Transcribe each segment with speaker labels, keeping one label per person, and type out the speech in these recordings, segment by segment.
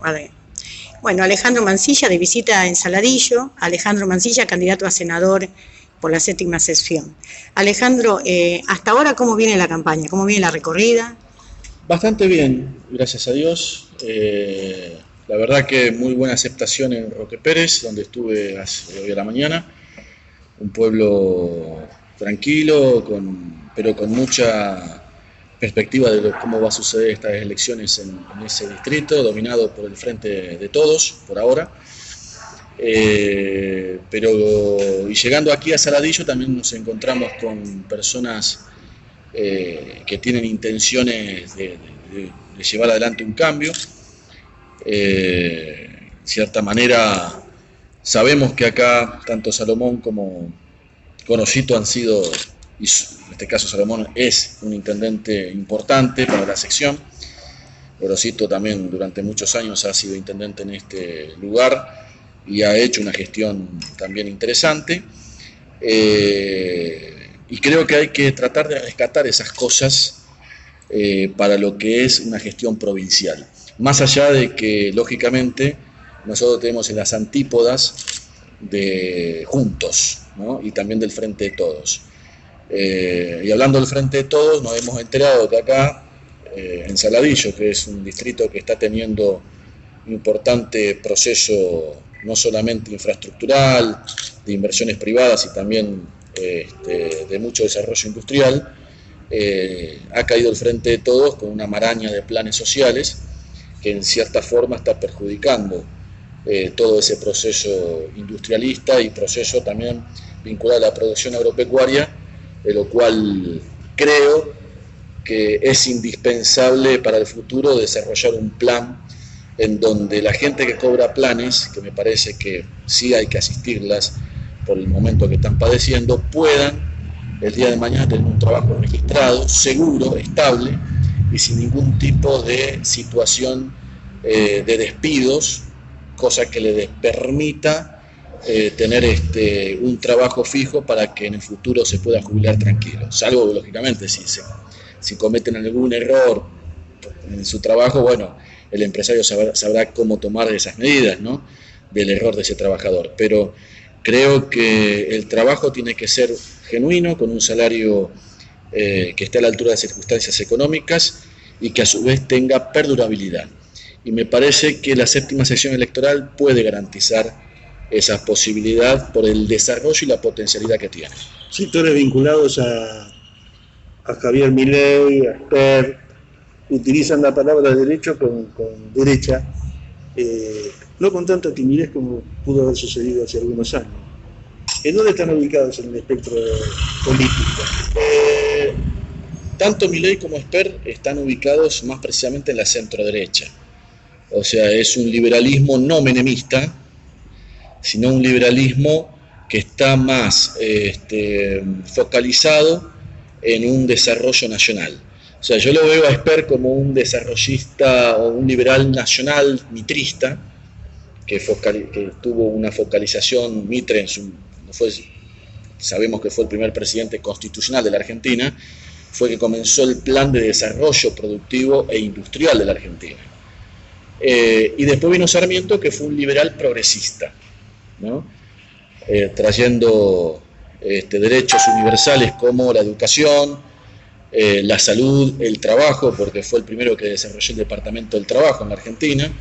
Speaker 1: Vale. Bueno, Alejandro Mansilla de visita en Saladillo. Alejandro Mansilla, candidato a senador por la 7ª sección. Alejandro, hasta ahora, ¿cómo viene la campaña? ¿Cómo viene la recorrida?
Speaker 2: Bastante bien, gracias a Dios. La verdad que muy buena aceptación en Roque Pérez, donde estuve hoy a la mañana. Un pueblo tranquilo, pero con mucha perspectiva de cómo va a suceder estas elecciones en ese distrito, dominado por el Frente de Todos, por ahora. Y llegando aquí a Saladillo también nos encontramos con personas que tienen intenciones de llevar adelante un cambio. De cierta manera sabemos que acá tanto Salomón como Gorosito han sido, y en este caso Salomón es un intendente importante para la sección. Gorosito también durante muchos años ha sido intendente en este lugar y ha hecho una gestión también interesante. Y creo que hay que tratar de rescatar esas cosas para lo que es una gestión provincial. Más allá de que, lógicamente, nosotros tenemos en las antípodas de Juntos, ¿no? Y también del Frente de Todos. Y hablando del Frente de Todos, nos hemos enterado que acá, en Saladillo, que es un distrito que está teniendo un importante proceso no solamente infraestructural, de inversiones privadas y también de mucho desarrollo industrial, ha caído el Frente de Todos con una maraña de planes sociales que en cierta forma está perjudicando todo ese proceso industrialista y proceso también vinculado a la producción agropecuaria, de lo cual creo que es indispensable para el futuro desarrollar un plan en donde la gente que cobra planes, que me parece que sí hay que asistirlas por el momento que están padeciendo, puedan el día de mañana tener un trabajo registrado, seguro, estable y sin ningún tipo de situación de despidos, cosa que le permita tener un trabajo fijo para que en el futuro se pueda jubilar tranquilo, salvo lógicamente si cometen algún error en su trabajo, bueno, el empresario sabrá cómo tomar esas medidas, ¿no?, del error de ese trabajador, pero creo que el trabajo tiene que ser genuino, con un salario que esté a la altura de las circunstancias económicas y que a su vez tenga perdurabilidad. Y me parece que la 7ª sección electoral puede garantizar esa posibilidad por el desarrollo y la potencialidad que tiene.
Speaker 3: Sectores vinculados a Javier Milei, a Esper, utilizan la palabra derecho con derecha, no con tanta timidez como pudo haber sucedido hace algunos años. ¿En dónde están ubicados en el espectro político?
Speaker 2: Tanto Milei como Esper están ubicados más precisamente en la centro-derecha. O sea, es un liberalismo no menemista, sino un liberalismo que está más focalizado en un desarrollo nacional. O sea, yo lo veo a Esper como un desarrollista o un liberal nacional mitrista, que tuvo una focalización. Mitre sabemos que fue el primer presidente constitucional de la Argentina, fue que comenzó el plan de desarrollo productivo e industrial de la Argentina. Y después vino Sarmiento, que fue un liberal progresista, ¿no? Trayendo derechos universales como la educación, la salud, el trabajo, porque fue el primero que desarrolló el Departamento del Trabajo en la Argentina,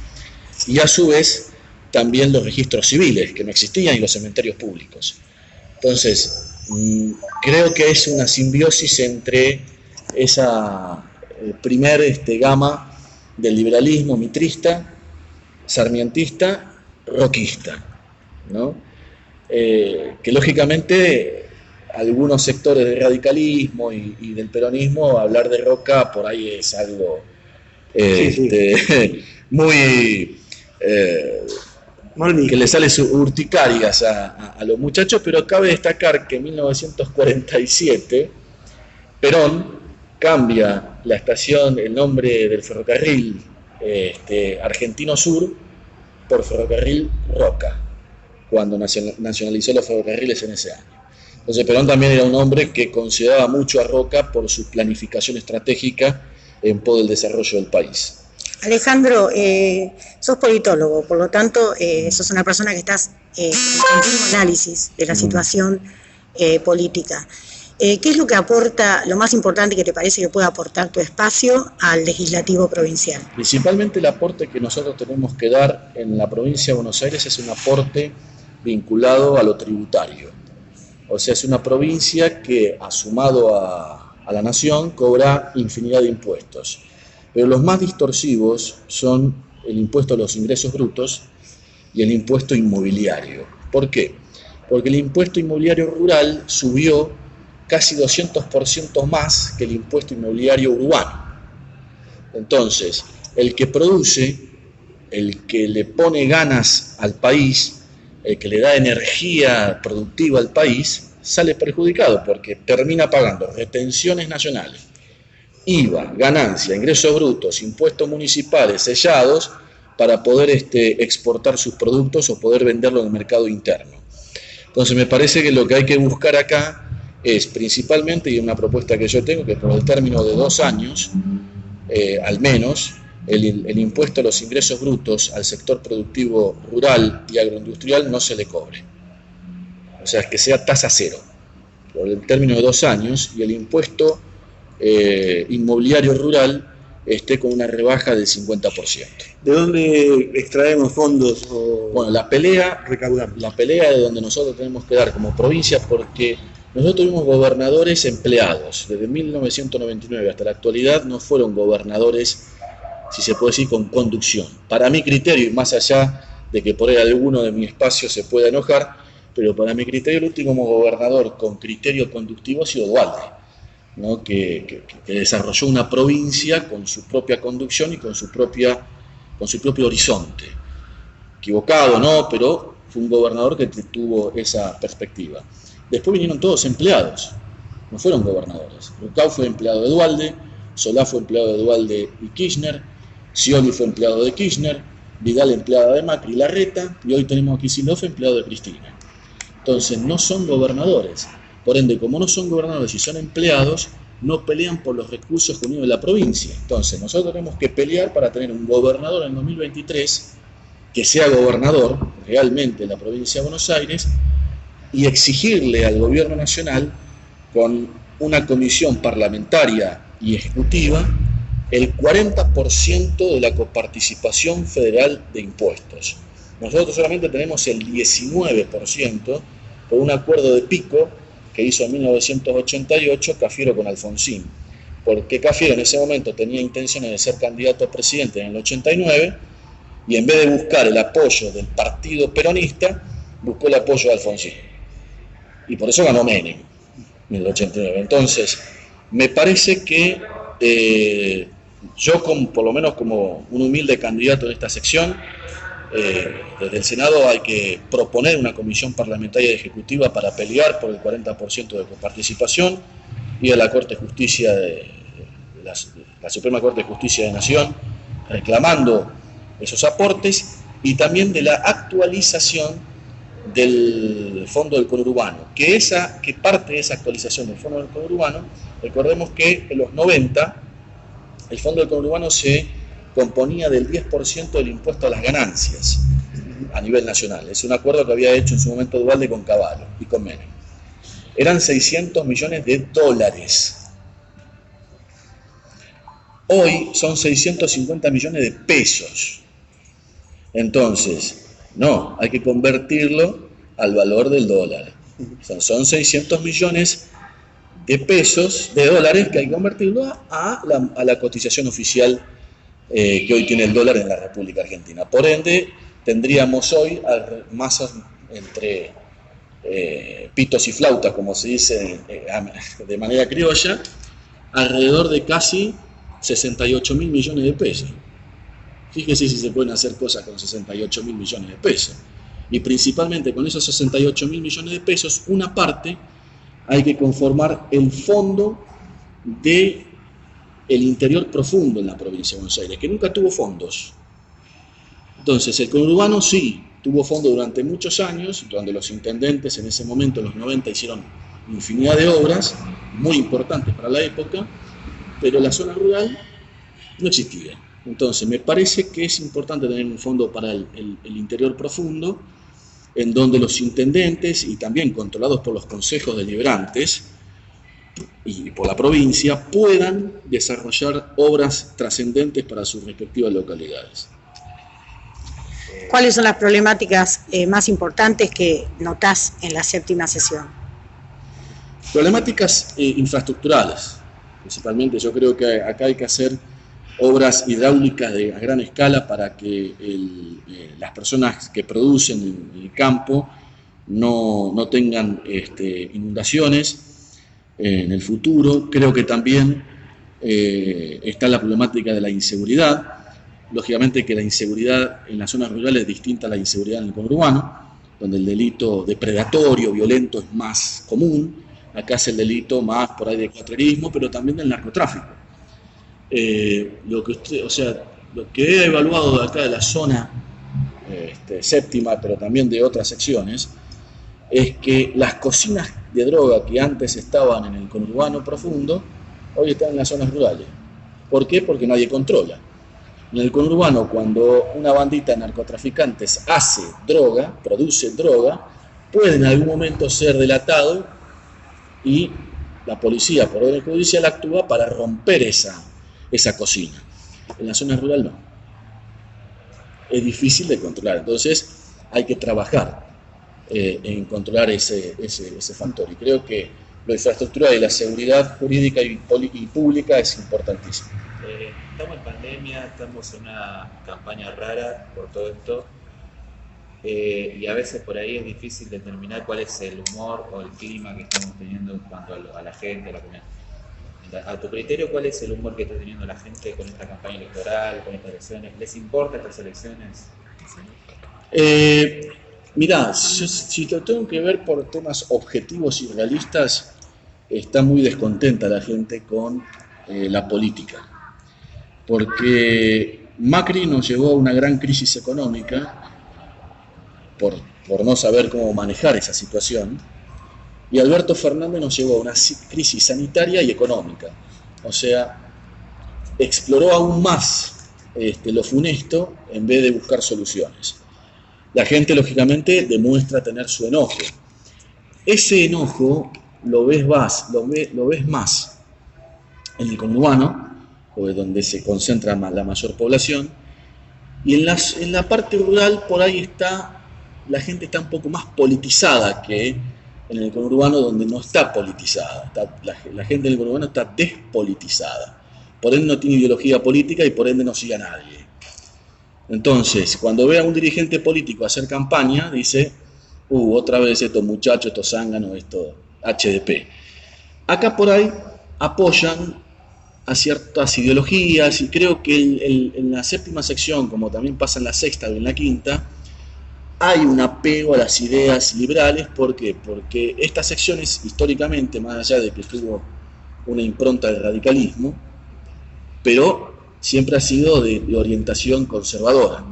Speaker 2: y a su vez también los registros civiles, que no existían, y los cementerios públicos. Entonces, creo que es una simbiosis entre esa primer gama del liberalismo mitrista, sarmientista, roquista, ¿no? Que lógicamente algunos sectores del radicalismo y del peronismo, hablar de Roca por ahí es algo muy que le sale su urticarias a los muchachos, pero cabe destacar que en 1947 Perón cambia la estación, el nombre del ferrocarril Argentino Sur por Ferrocarril Roca, cuando nacionalizó los ferrocarriles en ese año. Entonces Perón también era un hombre que consideraba mucho a Roca por su planificación estratégica en pos del desarrollo del país.
Speaker 1: Alejandro, sos politólogo, por lo tanto, sos una persona que estás en continuo análisis de la situación política. ¿Qué es lo que aporta, lo más importante que te parece que puede aportar tu espacio al legislativo provincial?
Speaker 2: Principalmente el aporte que nosotros tenemos que dar en la provincia de Buenos Aires es un aporte vinculado a lo tributario. O sea, es una provincia que, sumado a la nación, cobra infinidad de impuestos. Pero los más distorsivos son el impuesto a los ingresos brutos y el impuesto inmobiliario. ¿Por qué? Porque el impuesto inmobiliario rural subió casi 200% más que el impuesto inmobiliario urbano. Entonces, el que produce, el que le pone ganas al país, el que le da energía productiva al país, sale perjudicado porque termina pagando retenciones nacionales, IVA, ganancia, ingresos brutos, impuestos municipales sellados para poder exportar sus productos o poder venderlo en el mercado interno. Entonces me parece que lo que hay que buscar acá es principalmente, y una propuesta que yo tengo, que por el término de 2 años, al menos, el impuesto a los ingresos brutos al sector productivo rural y agroindustrial no se le cobre. O sea, que sea tasa cero, por el término de 2 años, y el impuesto inmobiliario rural esté con una rebaja del 50%.
Speaker 3: ¿De dónde extraemos fondos?
Speaker 2: Bueno, la pelea de donde nosotros tenemos que dar como provincia, porque nosotros tuvimos gobernadores empleados. Desde 1999 hasta la actualidad no fueron gobernadores, si se puede decir, con conducción. Para mi criterio, y más allá de que por ahí alguno de mi espacio se pueda enojar, pero para mi criterio el último gobernador con criterio conductivo ha sido Duhalde, ¿no? que desarrolló una provincia con su propia conducción y con su propio horizonte. Equivocado, ¿no? Pero fue un gobernador que tuvo esa perspectiva. Después vinieron todos empleados, no fueron gobernadores. Rucau fue empleado de Duhalde, Solá fue empleado de Duhalde y Kirchner, Scioli fue empleado de Kirchner, Vidal empleado de Macri y Larreta, y hoy tenemos a Kicillof empleado de Cristina. Entonces no son gobernadores. Por ende, como no son gobernadores y son empleados, no pelean por los recursos unidos de la provincia. Entonces nosotros tenemos que pelear para tener un gobernador en 2023 que sea gobernador realmente de la provincia de Buenos Aires y exigirle al gobierno nacional, con una comisión parlamentaria y ejecutiva, el 40% de la coparticipación federal de impuestos. Nosotros solamente tenemos el 19% por un acuerdo de pico que hizo en 1988 Cafiero con Alfonsín, porque Cafiero en ese momento tenía intenciones de ser candidato a presidente en el 89 y en vez de buscar el apoyo del partido peronista, buscó el apoyo de Alfonsín. Y por eso ganó Menem en el 89. Entonces, me parece que yo, por lo menos como un humilde candidato en esta sección, desde el Senado hay que proponer una comisión parlamentaria y ejecutiva para pelear por el 40% de coparticipación, y a la Corte de Justicia la Suprema Corte de Justicia de Nación reclamando esos aportes, y también de la actualización del Fondo del Conurbano, que parte de esa actualización del Fondo del Conurbano, recordemos que en los 90 el Fondo del Conurbano se componía del 10% del impuesto a las ganancias a nivel nacional. Es un acuerdo que había hecho en su momento Duhalde con Cavallo y con Menem. Eran 600 millones de dólares. Hoy son 650 millones de pesos. Entonces, no, hay que convertirlo al valor del dólar. Son 600 millones de pesos, de dólares, que hay que convertirlo a la cotización oficial que hoy tiene el dólar en la República Argentina. Por ende, tendríamos hoy masas entre pitos y flautas, como se dice de manera criolla, alrededor de casi 68.000 millones de pesos. Fíjese si se pueden hacer cosas con 68.000 millones de pesos. Y principalmente con esos 68.000 millones de pesos, una parte hay que conformar el fondo del interior profundo en la provincia de Buenos Aires, que nunca tuvo fondos. Entonces, el conurbano sí tuvo fondos durante muchos años, donde los intendentes en ese momento, en los 90, hicieron infinidad de obras muy importantes para la época, pero la zona rural no existía. Entonces, me parece que es importante tener un fondo para el interior profundo, en donde los intendentes, y también controlados por los consejos deliberantes y por la provincia, puedan desarrollar obras trascendentes para sus respectivas localidades.
Speaker 1: ¿Cuáles son las problemáticas más importantes que notás en la séptima sesión?
Speaker 2: Problemáticas infraestructurales, principalmente. Yo creo que acá hay que hacer obras hidráulicas a gran escala para que las personas que producen en el campo no tengan inundaciones en el futuro. Creo que también está la problemática de la inseguridad. Lógicamente que la inseguridad en las zonas rurales es distinta a la inseguridad en el conurbano, donde el delito depredatorio, violento es más común. Acá es el delito más por ahí de cuatrerismo, pero también del narcotráfico. Lo que he evaluado de acá de la zona séptima, pero también de otras secciones, es que las cocinas de droga que antes estaban en el conurbano profundo, hoy están en las zonas rurales. ¿Por qué? Porque nadie controla. En el conurbano, cuando una bandita de narcotraficantes hace droga, produce droga, puede en algún momento ser delatado y la policía, por orden judicial, actúa para romper esa cocina. En la zona rural no. Es difícil de controlar, entonces hay que trabajar en controlar ese factor. Y creo que la infraestructura y la seguridad jurídica y pública es importantísimo.
Speaker 4: Estamos en pandemia, estamos en una campaña rara por todo esto, y a veces por ahí es difícil determinar cuál es el humor o el clima que estamos teniendo en cuanto a la gente, a la comunidad. A tu criterio, ¿cuál es el humor que está teniendo la gente con esta campaña electoral, con estas elecciones? ¿Les importa estas elecciones?
Speaker 2: Mirá, si lo tengo que ver por temas objetivos y realistas, está muy descontenta la gente con la política. Porque Macri nos llevó a una gran crisis económica por no saber cómo manejar esa situación, y Alberto Fernández nos llevó a una crisis sanitaria y económica. O sea, exploró aún más lo funesto en vez de buscar soluciones. La gente, lógicamente, demuestra tener su enojo. Ese enojo lo ves más en el conurbano, donde se concentra la mayor población, y en la parte rural por ahí la gente está un poco más politizada que en el conurbano, donde no está politizada. La gente en el conurbano está despolitizada, por ende no tiene ideología política y por ende no sigue a nadie. Entonces, cuando ve a un dirigente político hacer campaña, dice, otra vez estos muchachos, estos zánganos, estos HDP. Acá por ahí apoyan a ciertas ideologías, y creo que en la séptima sección, como también pasa en la sexta y en la quinta, hay un apego a las ideas liberales. ¿Por qué? Porque estas secciones, históricamente, más allá de que tuvo una impronta del radicalismo, pero siempre ha sido de orientación conservadora.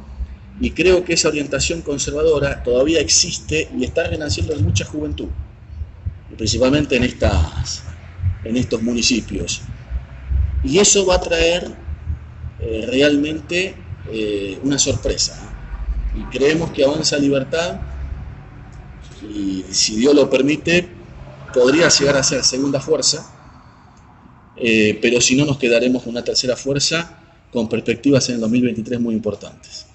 Speaker 2: Y creo que esa orientación conservadora todavía existe y está renaciendo en mucha juventud, y principalmente en estos municipios. Y eso va a traer realmente una sorpresa. Y creemos que Avanza Libertad, y si Dios lo permite, podría llegar a ser segunda fuerza, pero si no, nos quedaremos con una tercera fuerza con perspectivas en el 2023 muy importantes.